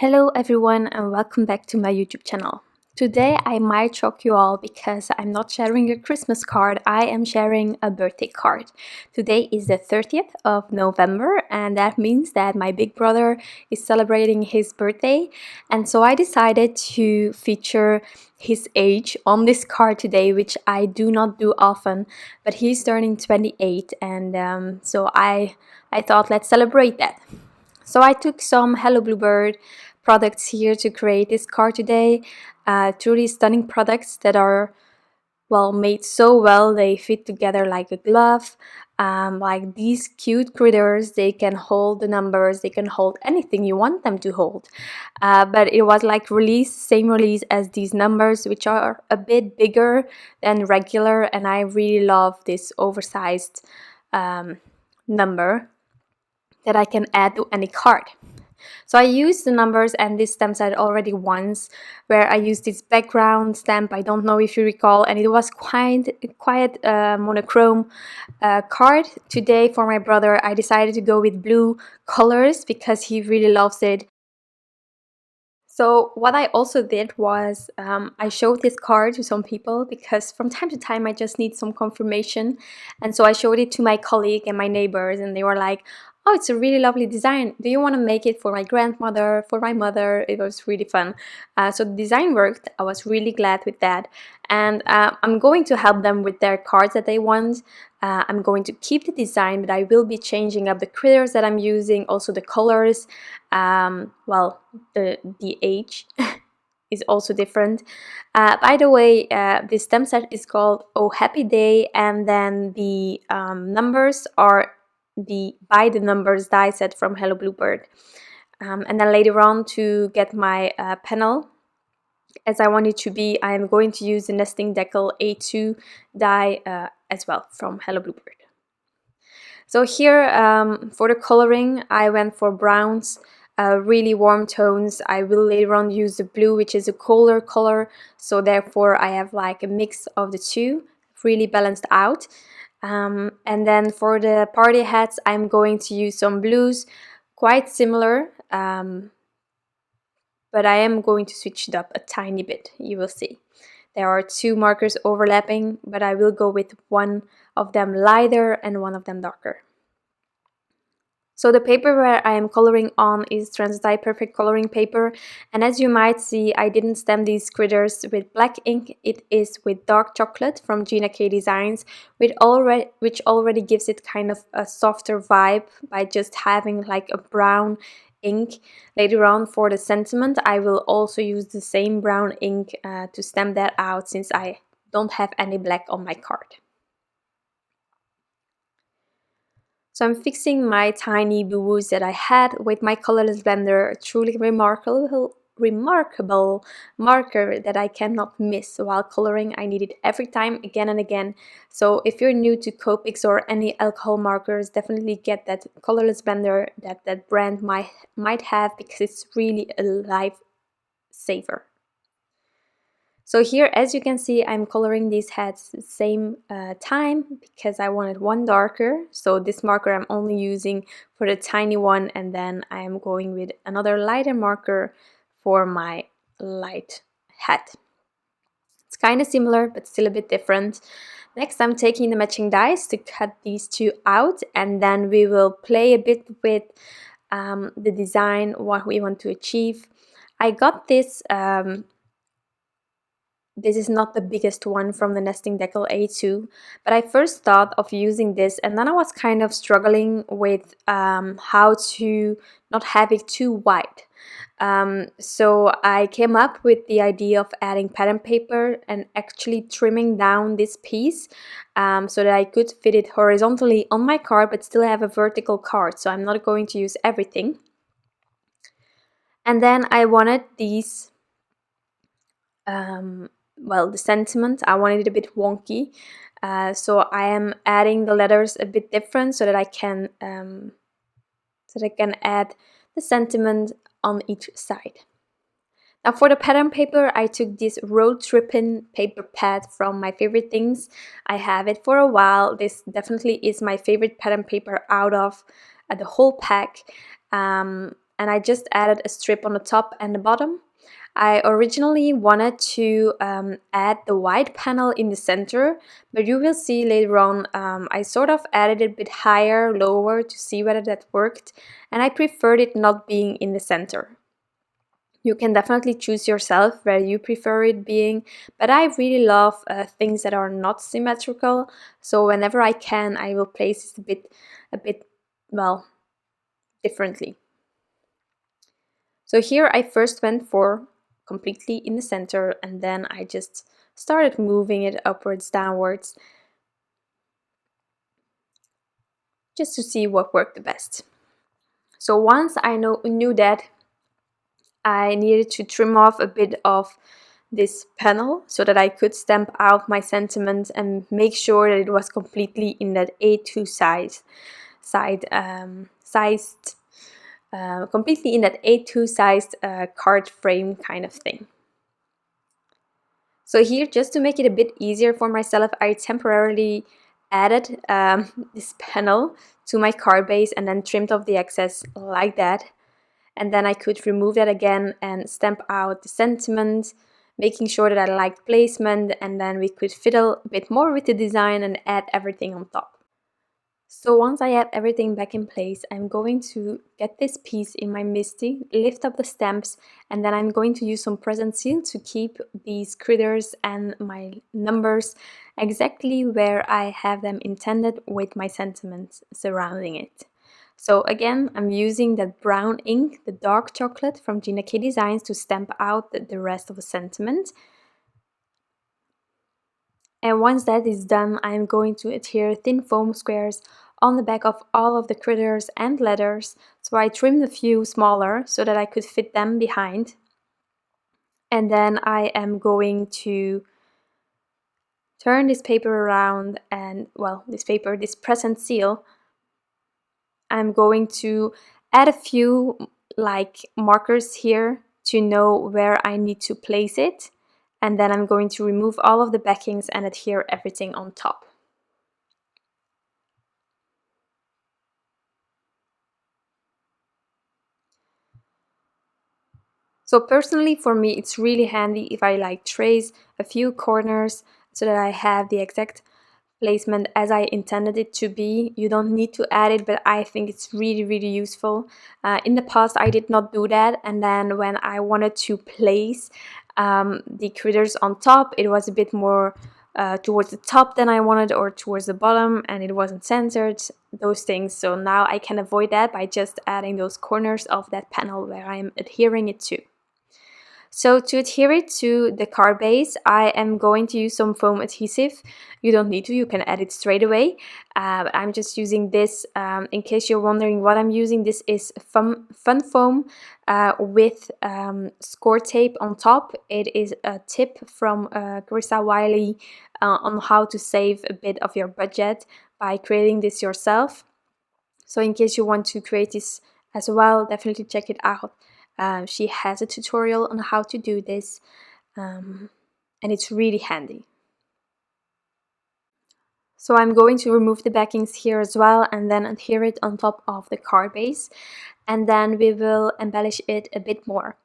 Hello everyone and welcome back to my YouTube channel. Today I might shock you all because I'm not sharing a Christmas card, I am sharing a birthday card. Today is the 30th of November and that means that my big brother is celebrating his birthday, and so I decided to feature his age on this card today, which I do not do often, but he's turning 28 and so I thought let's celebrate that. So I took some Hello Bluebird products here to create this card today. Truly stunning products that are, well, made so well. They fit together like a glove. Like these cute critters, they can hold the numbers, they can hold anything you want them to hold. But it was like same release as these numbers, which are a bit bigger than regular, and I really love this oversized number that I can add to any card. So I used the numbers and this stamp set already once, where I used this background stamp, I don't know if you recall, and it was quite monochrome card. Today for my brother I decided to go with blue colors because he really loves it. So what I also did was I showed this card to some people because from time to time I just need some confirmation, and so I showed it to my colleague and my neighbors, and they were like, oh, it's a really lovely design, do you want to make it for my grandmother, for my mother? It was really fun. So the design worked, I was really glad with that, and I'm going to help them with their cards that they want. I'm going to keep the design, but I will be changing up the critters that I'm using, also the colors. Well, the age is also different. By the way, this stamp set is called Oh Happy Day, and then the numbers are the By the Numbers die set from Hello Bluebird. And then later on, to get my panel as I want it to be, I am going to use the Nesting Deckle A2 die as well from Hello Bluebird. So here for the coloring I went for browns, really warm tones. I will later on use the blue, which is a colder color, so therefore I have like a mix of the two, really balanced out. And then for the party hats I'm going to use some blues, quite similar, but I am going to switch it up a tiny bit, you will see. There are two markers overlapping, but I will go with one of them lighter and one of them darker. So the paper where I am coloring on is Transotype Perfect Coloring Paper, and as you might see, I didn't stamp these critters with black ink, it is with dark chocolate from Gina Designs, which already gives it kind of a softer vibe by just having like a brown ink. Later on for the sentiment I will also use the same brown ink to stamp that out, since I don't have any black on my card. So I'm fixing my tiny boo-boos that I had with my colorless blender, a truly remarkable marker that I cannot miss while coloring. I need it every time, again and again. So if you're new to Copics or any alcohol markers, definitely get that colorless blender that brand might have, because it's really a lifesaver. So here, as you can see, I'm coloring these hats the same time because I wanted one darker. So this marker I'm only using for the tiny one, and then I'm going with another lighter marker for my light hat. It's kind of similar, but still a bit different. Next, I'm taking the matching dies to cut these two out, and then we will play a bit with the design, what we want to achieve. I got this this is not the biggest one from the Nesting Deckle A2, but I first thought of using this, and then I was kind of struggling with how to not have it too wide. So I came up with the idea of adding pattern paper and actually trimming down this piece so that I could fit it horizontally on my card but still have a vertical card. So I'm not going to use everything. And then I wanted these well, the sentiment, I wanted it a bit wonky, so I am adding the letters a bit different so that I can add the sentiment on each side. Now for the pattern paper, I took this Trippin paper pad from My Favorite Things. I have it for a while. This definitely is my favorite pattern paper out of the whole pack. And and I just added a strip on the top and the bottom. I originally wanted to add the white panel in the center, but you will see later on I sort of added it a bit higher, lower to see whether that worked, and I preferred it not being in the center. You can definitely choose yourself where you prefer it being, but I really love things that are not symmetrical, so whenever I can I will place it a bit well, differently. So here I first went for completely in the center, and then I just started moving it upwards, downwards, just to see what worked the best. So once I knew that, I needed to trim off a bit of this panel so that I could stamp out my sentiment and make sure that it was completely in that A2 completely in that A2 sized card frame kind of thing. So here, just to make it a bit easier for myself, I temporarily added this panel to my card base and then trimmed off the excess like that. And then I could remove that again and stamp out the sentiment, making sure that I liked placement, and then we could fiddle a bit more with the design and add everything on top. So once I have everything back in place, I'm going to get this piece in my MISTI, lift up the stamps, and then I'm going to use some present seal to keep these critters and my numbers exactly where I have them intended with my sentiments surrounding it. So again, I'm using that brown ink, the dark chocolate from Gina K Designs, to stamp out the rest of the sentiment. And once that is done, I'm going to adhere thin foam squares on the back of all of the critters and letters. So I trimmed a few smaller so that I could fit them behind. And then I am going to turn this paper around and, well, this present seal, I'm going to add a few like markers here to know where I need to place it, and then I'm going to remove all of the backings and adhere everything on top. So personally for me it's really handy if I like trace a few corners so that I have the exact placement as I intended it to be. You don't need to add it, but I think it's really useful. In the past I did not do that, and then when I wanted to place the critters on top, it was a bit more towards the top than I wanted, or towards the bottom, and it wasn't centered, those things. So now I can avoid that by just adding those corners of that panel where I'm adhering it to. So to adhere it to the card base, I am going to use some foam adhesive. You don't need to, you can add it straight away. But I'm just using this in case you're wondering what I'm using. This is fun foam with score tape on top. It is a tip from Carissa Wiley on how to save a bit of your budget by creating this yourself. So in case you want to create this as well, definitely check it out. She has a tutorial on how to do this, and it's really handy. So I'm going to remove the backings here as well and then adhere it on top of the card base, and then we will embellish it a bit more.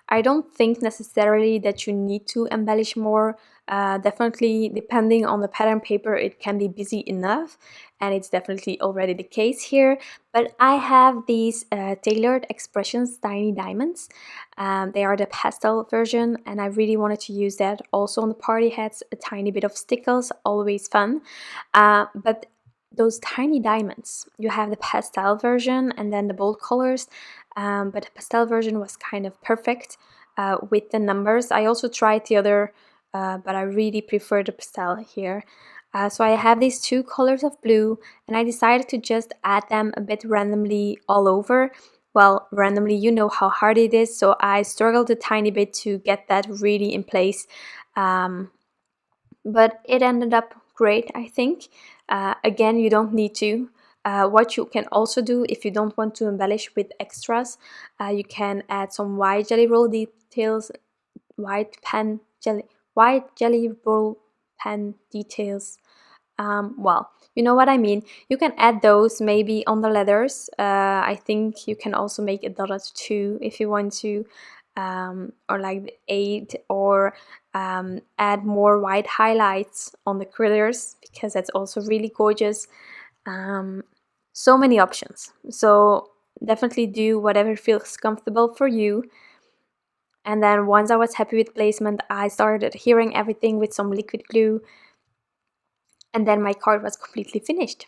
I don't think necessarily that you need to embellish more. Definitely depending on the pattern paper it can be busy enough, and it's definitely already the case here. But I have these Tailored Expressions Tiny Diamonds. They are the pastel version, and I really wanted to use that also on the party hats. A tiny bit of Stickles, always fun. But those tiny diamonds, you have the pastel version and then the bold colors, but the pastel version was kind of perfect with the numbers. I also tried the other, but I really prefer the pastel here. So I have these two colors of blue, and I decided to just add them a bit randomly all over. Well, randomly, you know how hard it is, so I struggled a tiny bit to get that really in place, but it ended up great, I think. Again, you don't need to. What you can also do, if you don't want to embellish with extras, you can add some white jelly roll details, white jelly roll pen details. Well, You know what I mean? You can add those maybe on the letters. I think you can also make a dotted 2 if you want to, or like the 8, or add more white highlights on the critters, because that's also really gorgeous. So many options. So definitely do whatever feels comfortable for you. And then once I was happy with placement, I started adhering everything with some liquid glue, and then my card was completely finished.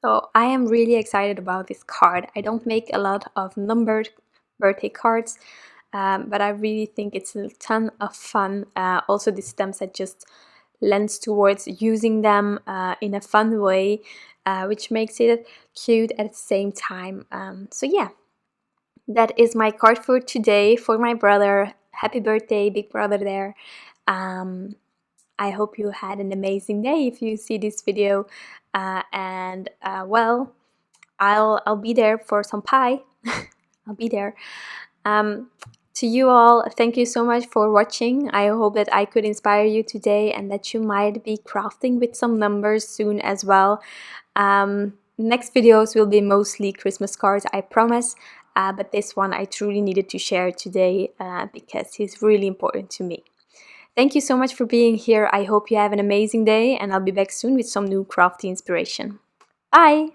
So I am really excited about this card. I don't make a lot of numbered birthday cards, but I really think it's a ton of fun. Also, the stamp set just lends towards using them in a fun way, which makes it cute at the same time. So yeah, that is my card for today for my brother. Happy birthday, big brother there. I hope you had an amazing day if you see this video, well, I'll be there for some pie. I'll be there. To you all, thank you so much for watching. I hope that I could inspire you today and that you might be crafting with some numbers soon as well. Next videos will be mostly Christmas cards, I promise. But this one I truly needed to share today because he's really important to me. Thank you so much for being here. I hope you have an amazing day, and I'll be back soon with some new crafty inspiration. Bye!